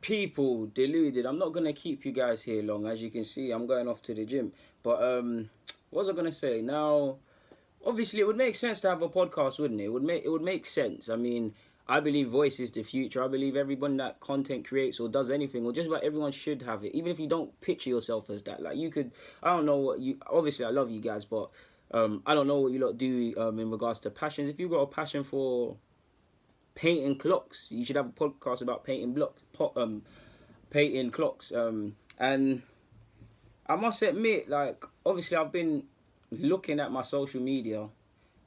People deluded. I'm not gonna keep you guys here long. As you can see, I'm going off to the gym. But what was I gonna say? Now, obviously, it would make sense to have a podcast, wouldn't it? It would make sense. I mean, I believe voice is the future. I believe everyone that content creates or does anything, or just about everyone should have it. Even if you don't picture yourself as that, like you could. I don't know what you. Obviously, I love you guys, but I don't know what you lot do in regards to passions. If you've got a passion for painting clocks, you should have a podcast about painting clocks. And I must admit, like, obviously, I've been looking at my social media,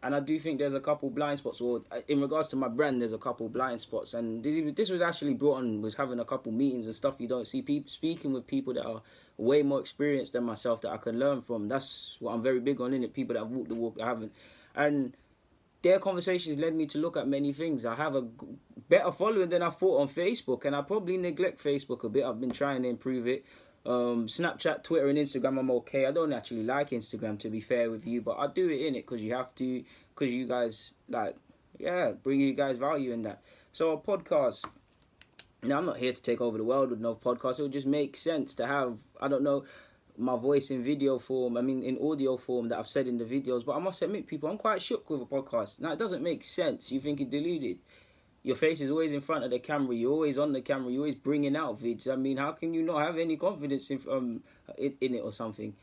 and I do think there's a couple blind spots. Or in regards to my brand, there's a couple blind spots. And this was actually brought on, was having a couple meetings and stuff. You don't see people speaking with people that are way more experienced than myself that I can learn from. That's what I'm very big on, innit? People that have walked the walk that I haven't. And their conversations led me to look at many things. I have a better following than I thought on Facebook, and I probably neglect Facebook a bit. I've been trying to improve it. Snapchat, Twitter, and Instagram, I'm okay. I don't actually like Instagram, to be fair with you, but I do it in it because you have to, because you guys, like, yeah, bring you guys value in that. So a podcast, now I'm not here to take over the world with no podcast. It would just make sense to have, I don't know, my voice in video form, I mean in audio form that I've said in the videos. But I must admit, people, I'm quite shook with a podcast. Now, it doesn't make sense. You think it deluded. Your face is always in front of the camera. You're always on the camera. You're always bringing out vids. I mean, how can you not have any confidence in it or something?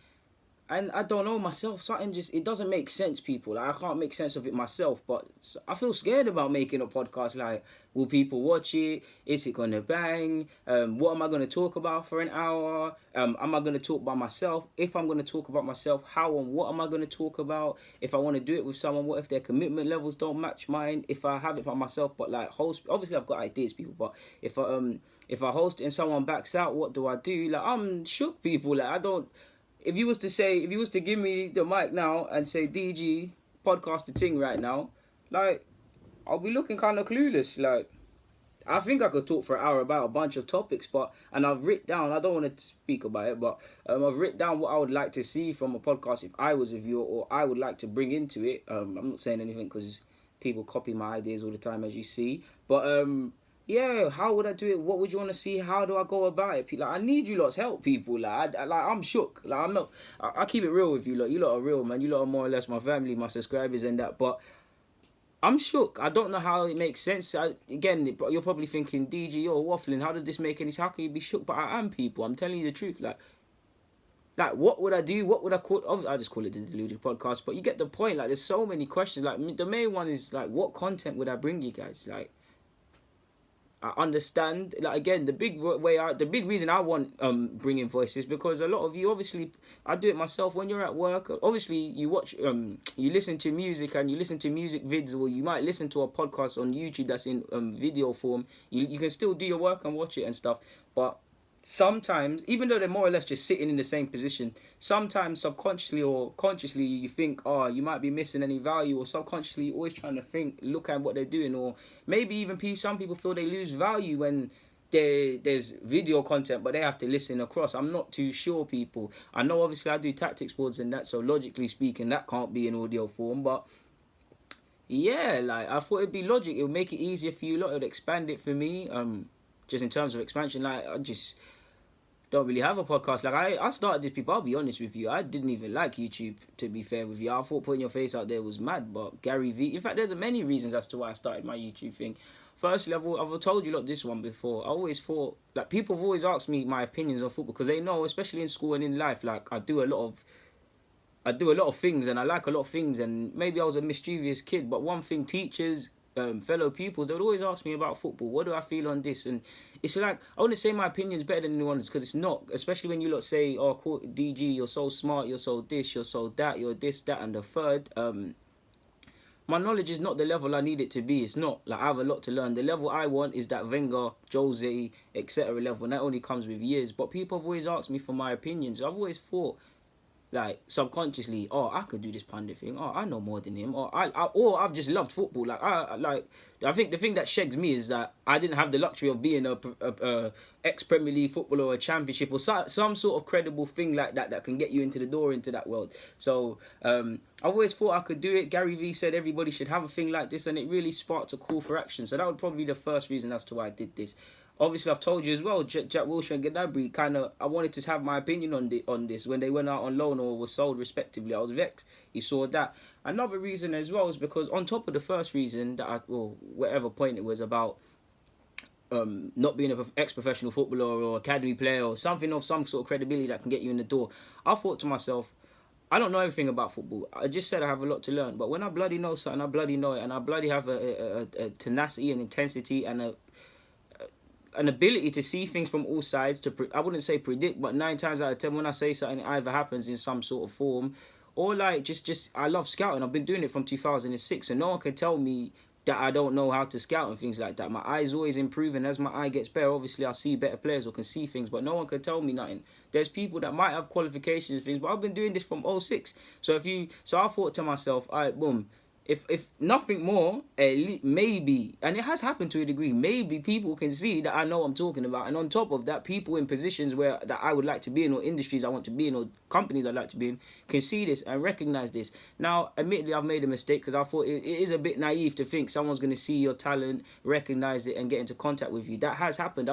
And I don't know myself, something just, it doesn't make sense, people. Like, I can't make sense of it myself, but I feel scared about making a podcast. Like, will people watch it? Is it gonna bang? What am I gonna talk about for an hour? Am I gonna talk by myself? If I'm gonna talk about myself, how and what am I gonna talk about? If I want to do it with someone, what if their commitment levels don't match mine? If I have it by myself, but like host, obviously I've got ideas, people, but if I host it and someone backs out, what do I do? Like, I'm shook, people. Like, I don't, if you was to give me the mic now and say, DG, podcast the thing right now, like, I'll be looking kind of clueless. Like, I think I could talk for an hour about a bunch of topics, and I've written down, I don't want to speak about it, but I've written down what I would like to see from a podcast if I was a viewer, or I would like to bring into it. I'm not saying anything because people copy my ideas all the time, as you see, but yeah, how would I do it? What would you want to see? How do I go about it? Like, I need you lot's help, people. Like, I'm shook. Like, I'm not. I keep it real with you lot. You lot are real, man. You lot are more or less my family, my subscribers, and that. But I'm shook. I don't know how it makes sense. Again, you're probably thinking, DG, you're waffling. How does this make any sense? How can you be shook? But I am, people. I'm telling you the truth. Like, what would I do? What would I call? I just call it the Delusion Podcast. But you get the point. Like, there's so many questions. Like, the main one is like, what content would I bring you guys? Like, I understand. Like, again, the big reason I want bringing voices, because a lot of you, obviously, I do it myself. When you're at work, obviously you watch you listen to music, and you listen to music vids, or you might listen to a podcast on YouTube that's in video form. You can still do your work and watch it and stuff, but sometimes, even though they're more or less just sitting in the same position, sometimes subconsciously or consciously you think, oh, you might be missing any value, or subconsciously you're always trying to look at what they're doing, or maybe even some people feel they lose value when there's video content, but they have to listen across. I'm not too sure, people. I know obviously I do tactics boards and that, so logically speaking that can't be in audio form, but yeah, like, I thought it'd be logic. It would make it easier for you lot. It would expand it for me. Just in terms of expansion, like, I just don't really have a podcast. Like, I started this, people, I'll be honest with you, I didn't even like YouTube, to be fair with you. I thought putting your face out there was mad, but Gary V, in fact, there's many reasons as to why I started my YouTube thing. Firstly, I've told you lot this one before. I always thought, like, people have always asked me my opinions on football, because they know, especially in school and in life, like, I do a lot of things, and I like a lot of things, and maybe I was a mischievous kid, but one thing, teachers, fellow pupils, they would always ask me about football. What do I feel on this? And it's like, I want to say my opinion's better than anyone's, because it's not. Especially when you lot say, oh, cool, DG, you're so smart, you're so this, you're so that, you're this, that, and the third. My knowledge is not the level I need it to be. It's not. Like, I have a lot to learn. The level I want is that Wenger, Jose, etc. level, and that only comes with years. But people have always asked me for my opinions. I've always thought, like, subconsciously, oh, I could do this pundit thing. Oh, I know more than him. Or I've just loved football. I think the thing that shags me is that I didn't have the luxury of being a ex-Premier League footballer, or a championship, or some sort of credible thing like that can get you into the door into that world. So I've always thought I could do it. Gary V said everybody should have a thing like this, and it really sparked a call for action. So that would probably be the first reason as to why I did this. obviously I've told you as well, Jack Wilshere and Gnabry, kind of, I wanted to have my opinion on this when they went out on loan or were sold respectively. I was vexed. You saw that. Another reason as well is because on top of the first reason that whatever point it was about not being an ex-professional footballer or academy player or something of some sort of credibility that can get you in the door, I thought to myself, I don't know everything about football. I just said I have a lot to learn. But when I bloody know something, I bloody know it. And I bloody have a tenacity and intensity and an ability to see things from all sides. I wouldn't say predict, but 9 times out of 10, when I say something, it either happens in some sort of form or like just I love scouting. I've been doing it from 2006, and no one can tell me that I don't know how to scout and things like that. My eye's always improving. As my eye gets better, obviously I see better players or can see things, but no one can tell me nothing. There's people that might have qualifications and things, but I've been doing this from '06. So I thought to myself, all right, boom. If nothing more, at least maybe, and it has happened to a degree, maybe people can see that I know what I'm talking about. And on top of that, people in positions that I would like to be in, or industries I want to be in, or companies I'd like to be in, can see this and recognize this. Now, admittedly, I've made a mistake because I thought it is a bit naive to think someone's going to see your talent, recognize it, and get into contact with you. That has happened.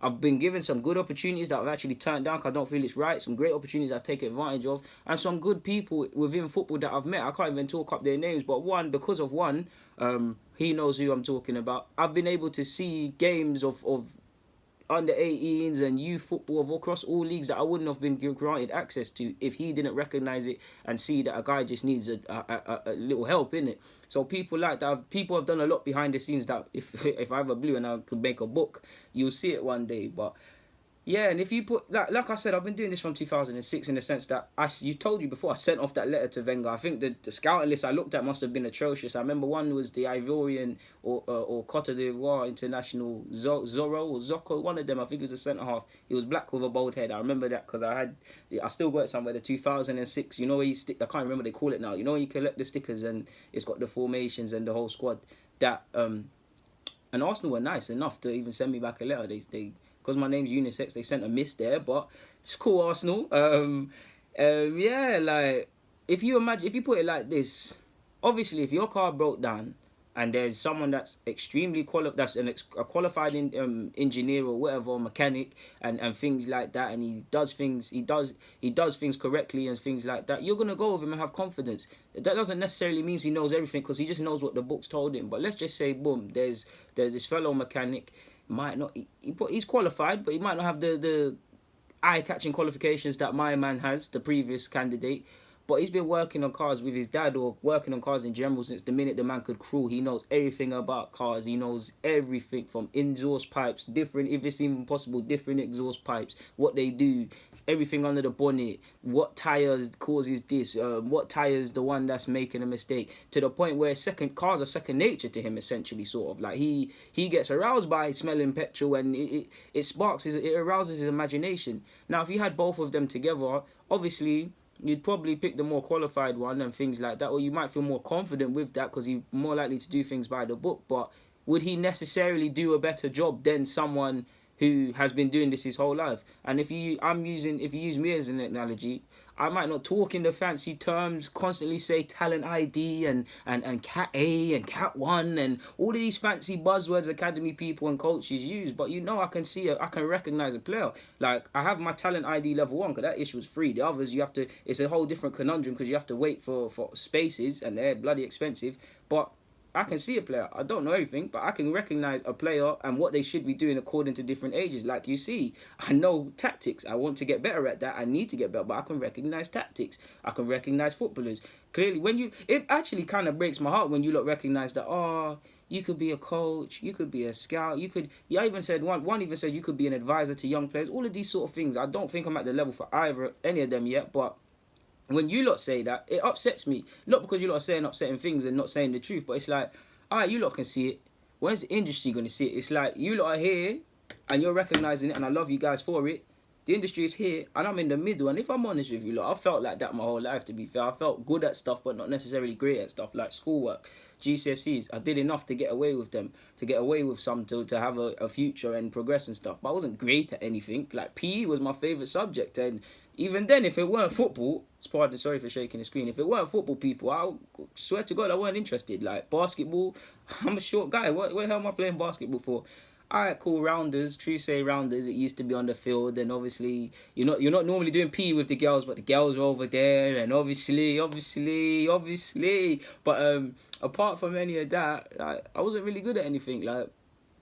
I've been given some good opportunities that I've actually turned down because I don't feel it's right. Some great opportunities I've taken advantage of. And some good people within football that I've met. I can't even talk up their names. But because of one, he knows who I'm talking about. I've been able to see games of under 18s and youth football across all leagues that I wouldn't have been granted access to if he didn't recognise it and see that a guy just needs a little help in it. So people like that, people have done a lot behind the scenes that if I ever blew and I could make a book, you'll see it one day. But yeah, and if you put like I said, I've been doing this from 2006 in the sense that you told you before, I sent off that letter to Wenger. I think the scouting list I looked at must have been atrocious. I remember one was the Ivorian or Cote d'Ivoire international Zorro or Zoko, one of them. I think it was a centre half. He was black with a bald head. I remember that because I still got it somewhere. The 2006, you know where you stick. I can't remember what they call it now. You know when you collect the stickers and it's got the formations and the whole squad. That and Arsenal were nice enough to even send me back a letter. They because my name's unisex, they sent a miss there, but it's cool, Arsenal. Yeah, like if you put it like this, obviously if your car broke down and there's someone that's extremely a qualified engineer or whatever, or mechanic and things like that, and he does things correctly and things like that, you're gonna go with him and have confidence. That doesn't necessarily mean he knows everything because he just knows what the books told him. But let's just say, boom, there's this fellow mechanic. Might not he's qualified, but he might not have the eye-catching qualifications that my man has, the previous candidate. But he's been working on cars with his dad or working on cars in general since the minute the man could crawl. He knows everything about cars. He knows everything from exhaust pipes, different, if it's even possible, different exhaust pipes, what they do, everything under the bonnet, what tires causes this, what tires the one that's making a mistake, to the point where cars are second nature to him, essentially, sort of. Like he gets aroused by smelling petrol and it arouses his imagination. Now, if you had both of them together, obviously you'd probably pick the more qualified one and things like that, or you might feel more confident with that because he's more likely to do things by the book. But would he necessarily do a better job than someone who has been doing this his whole life? And if you use me as an analogy, I might not talk in the fancy terms, constantly say talent ID and Cat A and Cat 1 and all of these fancy buzzwords academy people and coaches use, but I can recognize a player. Like, I have my talent ID level 1 because that issue was free. The others, it's a whole different conundrum because you have to wait for spaces and they're bloody expensive. But I can see a player. I don't know everything, but I can recognize a player and what they should be doing according to different ages. Like you see, I know tactics. I want to get better at that. I need to get better, but I can recognize tactics. I can recognize footballers. Clearly, it actually kind of breaks my heart when you recognize that, you could be a coach, you could be a scout, I even said, one even said you could be an advisor to young players. All of these sort of things. I don't think I'm at the level for any of them yet, but when you lot say that, it upsets me. Not because you lot are saying upsetting things and not saying the truth, but it's like, alright, you lot can see it. When's the industry going to see it? It's like, you lot are here, and you're recognising it, and I love you guys for it. The industry is here, and I'm in the middle. And if I'm honest with you lot, I felt like that my whole life, to be fair. I felt good at stuff, but not necessarily great at stuff, like schoolwork, GCSEs. I did enough to get away with them, to have a future and progress and stuff. But I wasn't great at anything. Like, PE was my favourite subject, and even then, if it weren't football, sorry for shaking the screen, if it weren't football, people, I swear to God, I weren't interested. Like, basketball, I'm a short guy. What the hell am I playing basketball for? alright, cool, rounders, true say rounders. It used to be on the field, and obviously you're not normally doing PE with the girls, but the girls are over there, and obviously. But apart from any of that, like, I wasn't really good at anything. Like,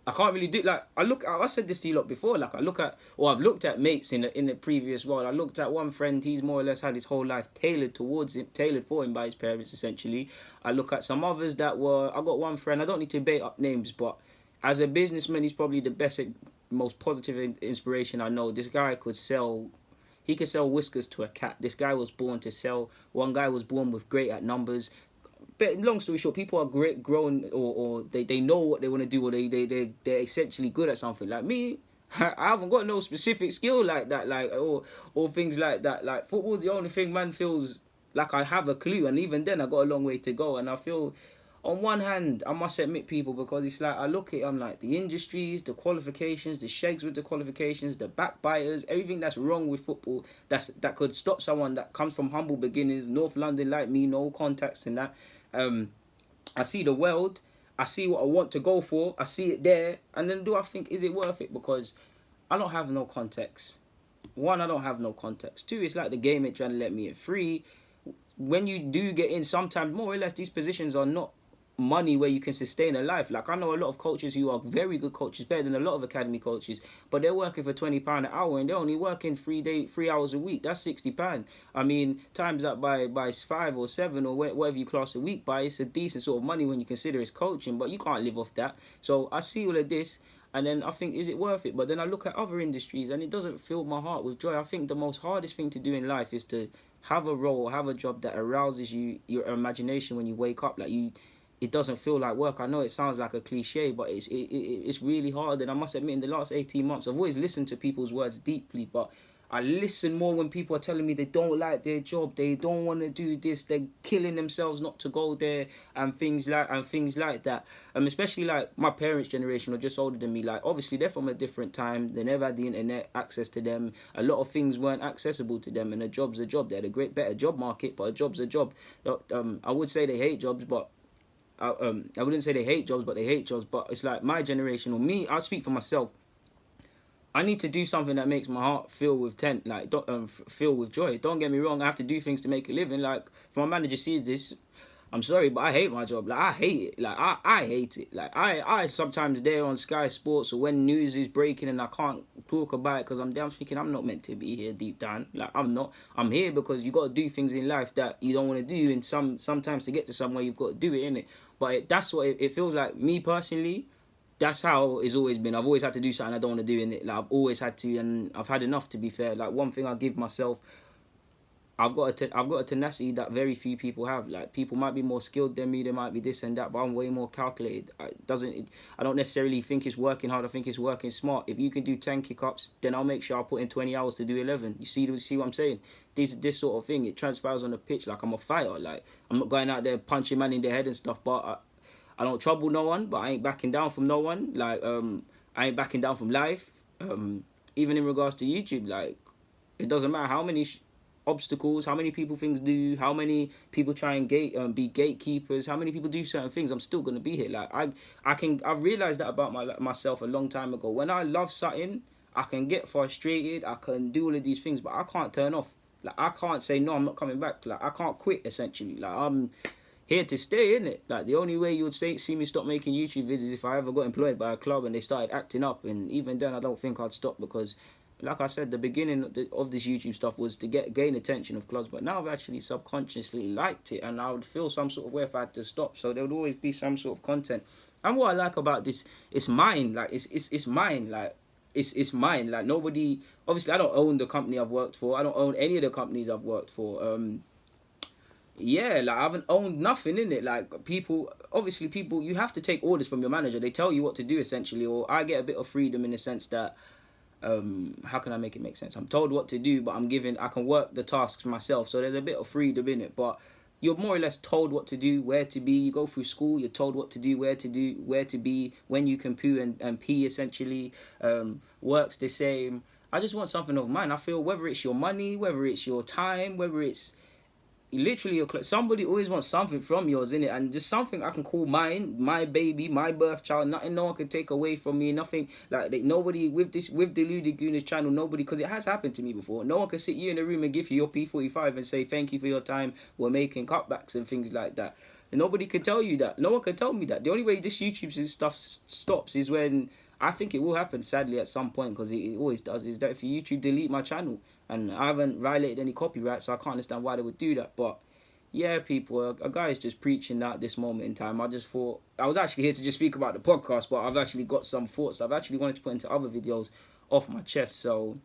I can't really do, like, I said this to you lot before, like, I've looked at mates in the previous world. I looked at one friend, he's more or less had his whole life tailored for him by his parents, essentially. I look at some others I got one friend, I don't need to bait up names, but as a businessman, he's probably the best, most positive inspiration I know. This guy he could sell whiskers to a cat. This guy was born to sell. One guy was born with great at numbers. But long story short, people are great, grown, or they know what they want to do, or they're essentially good at something. Like me, I haven't got no specific skill like that, like, or things like that. Like, football's the only thing man feels like I have a clue, and even then I got a long way to go. And I feel, on one hand, I must admit, people, because it's like, I look at it, I'm like, the industries, the qualifications, the shags with the qualifications, the backbiters, everything that's wrong with football, that could stop someone that comes from humble beginnings, North London like me, no contacts and that. I see the world, I see what I want to go for, I see it there, and then do I think, is it worth it? Because I don't have no context. One, I don't have no context. Two, it's like the game ain't trying to let me in. Three, when you do get in, sometimes more or less these positions are not money where you can sustain a life. Like, I know a lot of coaches who are very good coaches, better than a lot of academy coaches, but they're working for £20 an hour, and they're only working 3 hours a week. That's £60. I mean, times that by 5 or 7 or whatever you class a week by, it's a decent sort of money when you consider it's coaching, but you can't live off that. So I see all of this, and then I think, is it worth it? But then I look at other industries, and it doesn't fill my heart with joy. I think the most hardest thing to do in life is to have a role, have a job that arouses your imagination when you wake up. Like, it doesn't feel like work. I know it sounds like a cliche, but it's really hard. And I must admit, in the last 18 months, I've always listened to people's words deeply, but I listen more when people are telling me they don't like their job, they don't want to do this, they're killing themselves not to go there, and things like that. Especially like my parents' generation, or just older than me. Like, obviously they're from a different time. They never had the internet access to them. A lot of things weren't accessible to them, and a job's a job. They had a better job market, but a job's a job. I would say they hate jobs, but I wouldn't say they hate jobs, but they hate jobs. But it's like my generation, or me, I'll speak for myself. I need to do something that makes my heart fill with fill with joy. Don't get me wrong, I have to do things to make a living. Like, if my manager sees this, I'm sorry, but I hate my job. Like, I hate it. Like, I hate it. Like, I sometimes there on Sky Sports, or when news is breaking and I can't talk about it because I'm down, thinking I'm not meant to be here deep down. Like, I'm not. I'm here because you got to do things in life that you don't want to do, and sometimes to get to somewhere you've got to do it, innit? But that's what it feels like. Me personally, that's how it's always been. I've always had to do something I don't want to do in it. Like, I've always had to, and I've had enough, to be fair. Like, one thing I give myself, I've got a tenacity that very few people have. Like, people might be more skilled than me, they might be this and that, but I'm way more calculated. I don't necessarily think it's working hard. I think it's working smart. If you can do 10 kick-ups, then I'll make sure I'll put in 20 hours to do 11. You see what I'm saying? This sort of thing, it transpires on the pitch. Like, I'm a fighter. Like, I'm not going out there punching man in the head and stuff, but I don't trouble no one, but I ain't backing down from no one. Like, I ain't backing down from life. Even in regards to YouTube, like, it doesn't matter how many obstacles, how many people things do, how many people try and be gatekeepers, how many people do certain things, I'm still gonna be here. Like, I've realized that about myself a long time ago. When I love something, I can get frustrated, I can do all of these things, but I can't turn off. Like, I can't say no, I'm not coming back. Like, I can't quit, essentially. Like, I'm here to stay, innit? Like, the only way you would see me stop making YouTube videos is if I ever got employed by a club and they started acting up, and even then I don't think I'd stop, because, like I said, the beginning of this YouTube stuff was to gain attention of clubs, but now I've actually subconsciously liked it, and I would feel some sort of way if I had to stop, so there would always be some sort of content. And what I like about this, it's mine. Like, it's mine. Like, it's mine. Like, nobody, obviously I don't own the company I've worked for, I don't own any of the companies I've worked for. Yeah, like, I haven't owned nothing in it. Like, people, you have to take orders from your manager. They tell you what to do, essentially, or I get a bit of freedom in the sense that, how can I make it make sense? I'm told what to do, but I can work the tasks myself, so there's a bit of freedom in it, but you're more or less told what to do, where to be. You go through school, you're told what to do, where to be, when you can poo and pee, essentially. Work's the same. I just want something of mine. I feel, whether it's your money, whether it's your time, whether it's literally somebody always wants something from yours, innit? And just something I can call mine, my baby, my birth child. Nothing no one can take away from me. Nothing like nobody with Deluded Gooners channel. Nobody, because it has happened to me before. No one can sit you in a room and give you your P45 and say thank you for your time. We're making cutbacks and things like that. And nobody can tell you that. No one can tell me that. The only way this YouTube stuff stops is when I think it will happen, sadly, at some point, because it always does, is that if YouTube delete my channel, and I haven't violated any copyright, so I can't understand why they would do that. But yeah, people, a guy is just preaching that at this moment in time. I just thought, I was actually here to just speak about the podcast, but I've actually got some thoughts I've actually wanted to put into other videos off my chest. So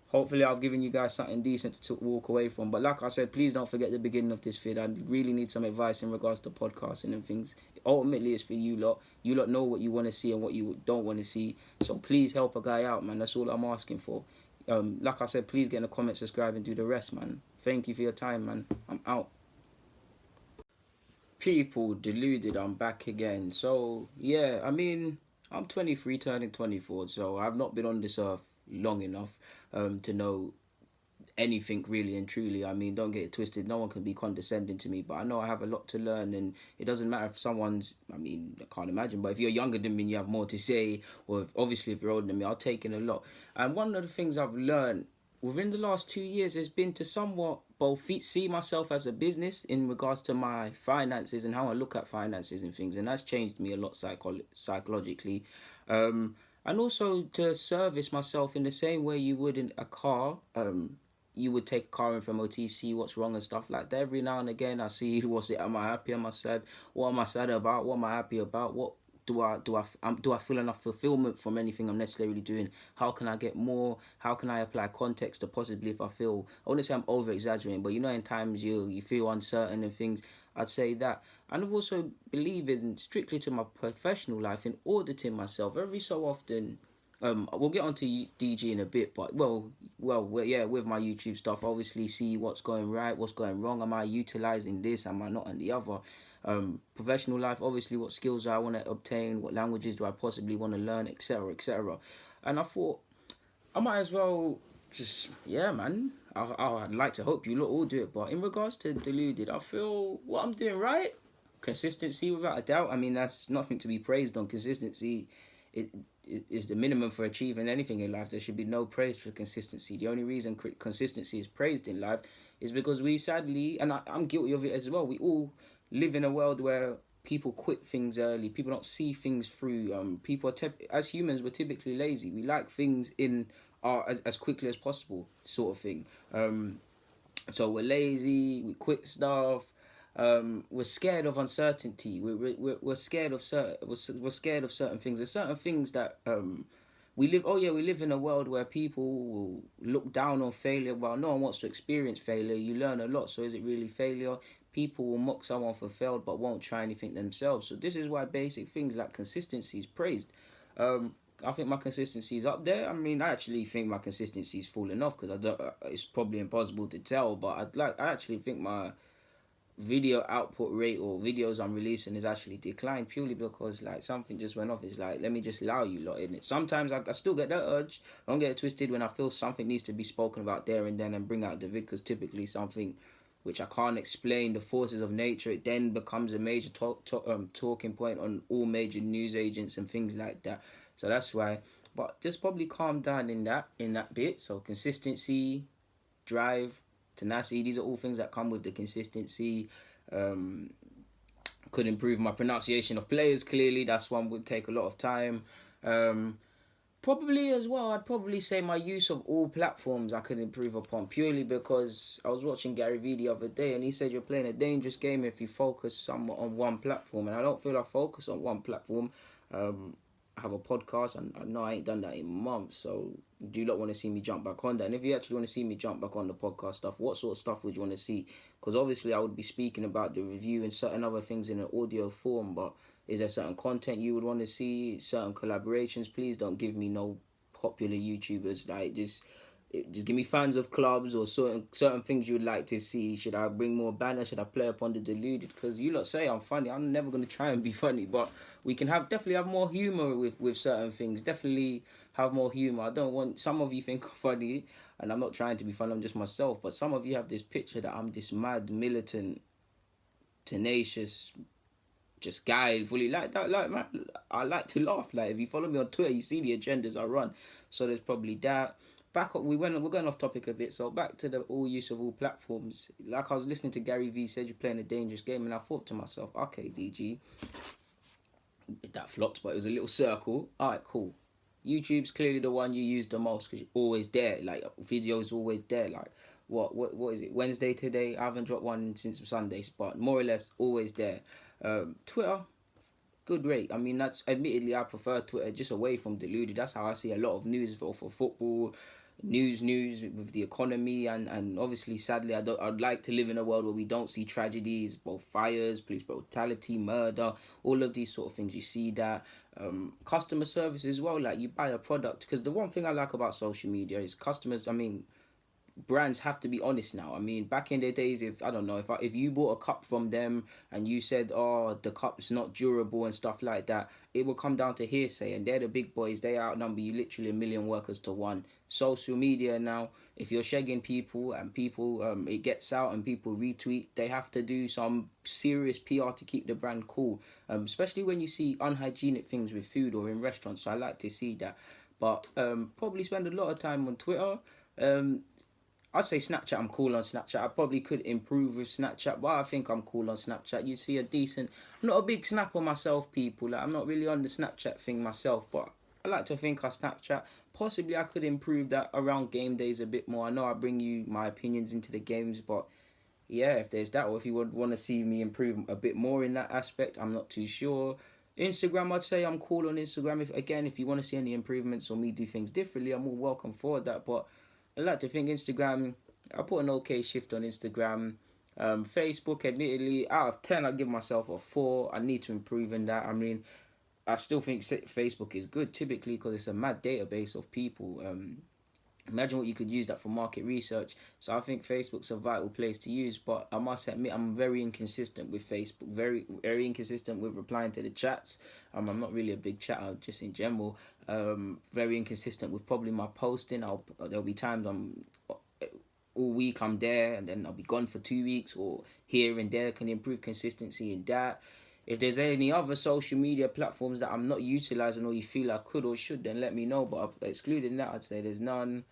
hopefully I've given you guys something decent to walk away from. But like I said, please don't forget the beginning of this vid. I really need some advice in regards to podcasting and things. Ultimately, it's for you lot. You lot know what you want to see and what you don't want to see. So please help a guy out, man. That's all I'm asking for. Like I said, please get in the comments, subscribe, and do the rest, man. Thank you for your time, man. I'm out. People, Deluded, I'm back again. So yeah, I mean, I'm 23 turning 24, so I've not been on this earth long enough to know anything really and truly. I mean, don't get it twisted, no one can be condescending to me, but I know I have a lot to learn, and it doesn't matter if someone's, I mean, I can't imagine, but if you're younger than me and you have more to say, or obviously if you're older than me, I'll take in a lot. And one of the things I've learned within the last 2 years has been to somewhat both see myself as a business in regards to my finances and how I look at finances and things, and that's changed me a lot psychologically. And also to service myself in the same way you would in a car. You would take a car in from OTC, what's wrong and stuff like that. Every now and again, I see what's it. Am I happy? Am I sad? What am I sad about? What am I happy about? What do I feel enough fulfillment from anything I'm necessarily doing? How can I get more? How can I apply context to possibly if I feel, I wouldn't say I'm over exaggerating, but you know, in times you feel uncertain and things. I'd say that. And I've also believed in strictly to my professional life in auditing myself every so often. We'll get onto DG in a bit, but yeah, with my YouTube stuff, obviously see what's going right, what's going wrong. Am I utilizing this? Am I not? And the other. Professional life, obviously, what skills I want to obtain, what languages do I possibly want to learn, etc., etc. And I thought I might as well just, yeah, man. I'd like to hope you lot all do it, but in regards to Deluded, I feel what I'm doing right. Consistency, without a doubt. I mean, that's nothing to be praised on. Consistency, it is the minimum for achieving anything in life. There should be no praise for consistency. The only reason consistency is praised in life is because we sadly, and I'm guilty of it as well, we all live in a world where people quit things early. People don't see things through. People as humans, we're typically lazy. We like things in as quickly as possible, sort of thing. So we're lazy. We quit stuff. We're scared of uncertainty. We're scared of we're scared of certain things. There's certain things that we live in a world where people will look down on failure. Well, no one wants to experience failure. You learn a lot, so is it really failure? People will mock someone for failed but won't try anything themselves. So this is why basic things like consistency is praised. I think my consistency is up there. I mean, I actually think my consistency is falling off because it's probably impossible to tell, but I actually think my video output rate or videos I'm releasing is actually declined purely because like something just went off. It's like, let me just allow you lot in it. Sometimes I still get that urge. Don't get it twisted when I feel something needs to be spoken about there and then and bring out the vid, because typically something which I can't explain, the forces of nature, it then becomes a major talking point on all major news agents and things like that. So that's why. But just probably calm down in that bit. So consistency, drive, tenacity, these are all things that come with the consistency. Could improve my pronunciation of players, clearly. That's one would take a lot of time. Probably as well, I'd probably say my use of all platforms I could improve upon, purely because I was watching Gary Vee the other day and he said you're playing a dangerous game if you focus somewhat on one platform, and I don't feel I focus on one platform. I have a podcast and I know I ain't done that in months, so do you not want to see me jump back on that? And if you actually want to see me jump back on the podcast stuff, what sort of stuff would you want to see? Because obviously I would be speaking about the review and certain other things in an audio form, but is there certain content you would want to see, certain collaborations? Please don't give me no popular YouTubers. Like just give me fans of clubs or certain things you'd like to see. Should I bring more banner? Should I play upon the Deluded? Because you lot say I'm funny. I'm never going to try and be funny, but we can definitely have more humor with certain things. Definitely have more humor. I don't want, some of you think I'm funny, and I'm not trying to be funny, I'm just myself. But some of you have this picture that I'm this mad, militant, tenacious, just guy fully like that. Like, man, I like to laugh. Like, if you follow me on Twitter, you see the agendas I run. So there's probably that. Back up, we're going off topic a bit. So back to the all use of all platforms. Like, I was listening to Gary Vee said you're playing a dangerous game, and I thought to myself, okay, DG, that flopped, but it was a little circle. All right, cool. YouTube's clearly the one you use the most because you're always there. Like, videos always there. Like, what is it? Wednesday today. I haven't dropped one since Sundays, but more or less always there. Twitter, good rate. I mean, that's admittedly I prefer Twitter just away from deluded. That's how I see a lot of news for football, news with the economy, and obviously, sadly, I'd like to live in a world where we don't see tragedies, both fires, police brutality, murder, all of these sort of things. You see that. Customer service as well. Like, you buy a product, because the one thing I like about social media is customers. I mean, brands have to be honest now. I mean, back in the days, if I don't know, if you bought a cup from them and you said, oh, the cup's not durable and stuff like that, it will come down to hearsay, and they're the big boys. They outnumber you literally a million workers to one. Social media now, if you're shagging people and people it gets out and people retweet, they have to do some serious PR to keep the brand cool, especially when you see unhygienic things with food or in restaurants. So I like to see that. But probably spend a lot of time on Twitter. I'd say Snapchat, I'm cool on Snapchat. I probably could improve with Snapchat, but I think I'm cool on Snapchat. You see a decent... I'm not a big snapper myself, people. Like, I'm not really on the Snapchat thing myself, but I like to think I Snapchat. Possibly I could improve that around game days a bit more. I know I bring you my opinions into the games, but yeah, if there's that, or if you would want to see me improve a bit more in that aspect, I'm not too sure. Instagram, I'd say I'm cool on Instagram. If you want to see any improvements or me do things differently, I'm all welcome for that, but I like to think Instagram, I put an okay shift on Instagram. Facebook, admittedly, out of 10, I'd give myself a 4. I need to improve in that. I mean, I still think Facebook is good, typically, because it's a mad database of people. Imagine what you could use that for market research. So I think Facebook's a vital place to use, but I must admit I'm very inconsistent with Facebook, very very inconsistent with replying to the chats. I'm not really a big chatter, just in general. Very inconsistent with probably my posting. There'll be times all week I'm there, and then I'll be gone for 2 weeks, or here and there. Can improve consistency in that. If there's any other social media platforms that I'm not utilizing, or you feel I could or should, then let me know. But excluding that, I'd say there's none.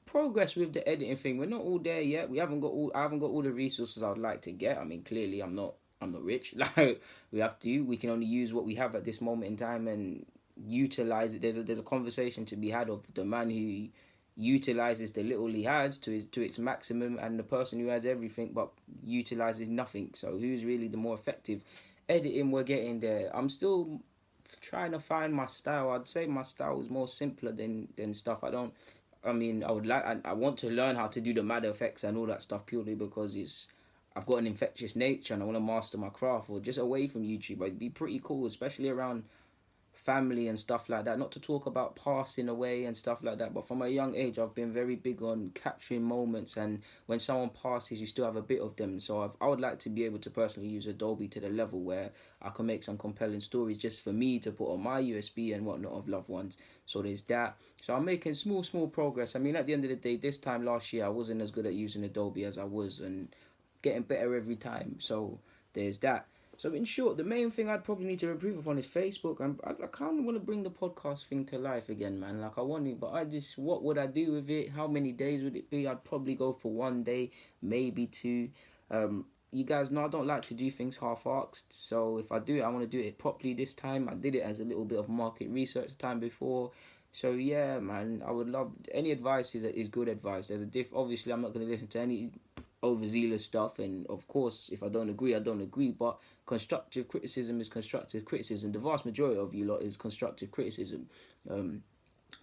Progress with the editing thing. We're not all there yet. I haven't got all the resources I'd like to get. I mean, clearly I'm not rich. Like, we can only use what we have at this moment in time and utilize it. There's a conversation to be had of the man who utilizes the little he has to its maximum, and the person who has everything but utilizes nothing. So who's really the more effective? Editing, we're getting there. I'm still trying to find my style. I'd say my style is more simpler than stuff. I want to learn how to do the mad effects and all that stuff, purely because I've got an infectious nature and I want to master my craft. Or just away from YouTube, it'd be pretty cool, especially around family and stuff like that. Not to talk about passing away and stuff like that, but from a young age I've been very big on capturing moments, and when someone passes you still have a bit of them. So I would like to be able to personally use Adobe to the level where I can make some compelling stories just for me to put on my USB and whatnot of loved ones. So there's that. So I'm making small progress. I mean, at the end of the day, this time last year I wasn't as good at using Adobe as I was, and getting better every time. So there's that. So in short, the main thing I'd probably need to improve upon is Facebook. And I kind of want to bring the podcast thing to life again, man. Like, I want it, but what would I do with it? How many days would it be? I'd probably go for 1 day, maybe 2. You guys know I don't like to do things half-axed. So if I do it, I want to do it properly this time. I did it as a little bit of market research the time before. So yeah, man, I would love any advice is good advice. There's obviously I'm not going to listen to any overzealous stuff, and of course if I don't agree, I don't agree, but constructive criticism is constructive criticism. The vast majority of you lot is constructive criticism.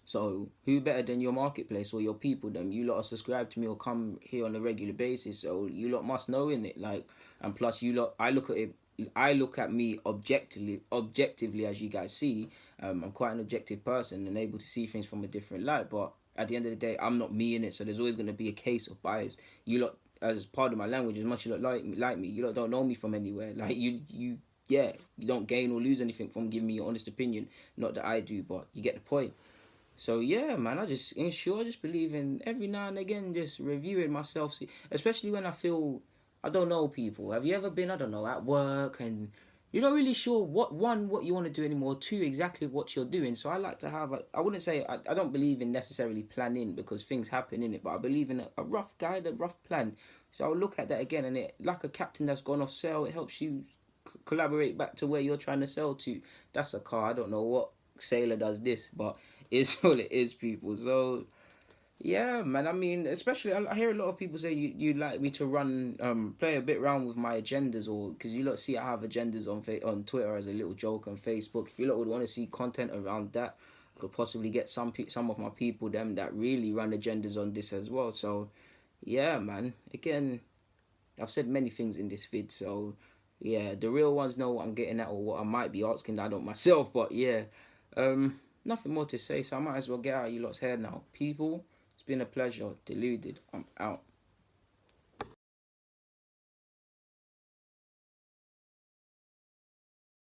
So who better than your marketplace or your people? Them you lot are subscribed to me or come here on a regular basis, so you lot must know in it. Like, and plus you lot, I look at me objectively, as you guys see. I'm quite an objective person and able to see things from a different light, but at the end of the day, I'm not me in it, so there's always going to be a case of bias. You lot, as part of my language, as much as you lot like me, you lot don't know me from anywhere. Like, you don't gain or lose anything from giving me your honest opinion. Not that I do, but you get the point. So yeah, man, I just believe in every now and again just reviewing myself, especially when I feel I don't know people. Have you ever been, I don't know, at work and you're not really sure what you want to do anymore, two, exactly what you're doing. So I like to have I wouldn't say I don't believe in necessarily planning because things happen in it, but I believe in a rough guide, a rough plan. So I'll look at that again, and it like a captain that's gone off sail, it helps you collaborate back to where you're trying to sail to. That's a car. I don't know what sailor does this, but it's all it is, people. So yeah, man. I mean, especially I hear a lot of people say you like me to run play a bit around with my agendas, or because you lot see I have agendas on Twitter as a little joke, on Facebook. If you lot would want to see content around that, I could possibly get some of my people them that really run agendas on this as well. So yeah, man. Again, I've said many things in this vid, so yeah, the real ones know what I'm getting at or what I might be asking. I don't myself, but yeah, nothing more to say, so I might as well get out of you lot's hair now. People, it's been a pleasure. Deluded. I'm out.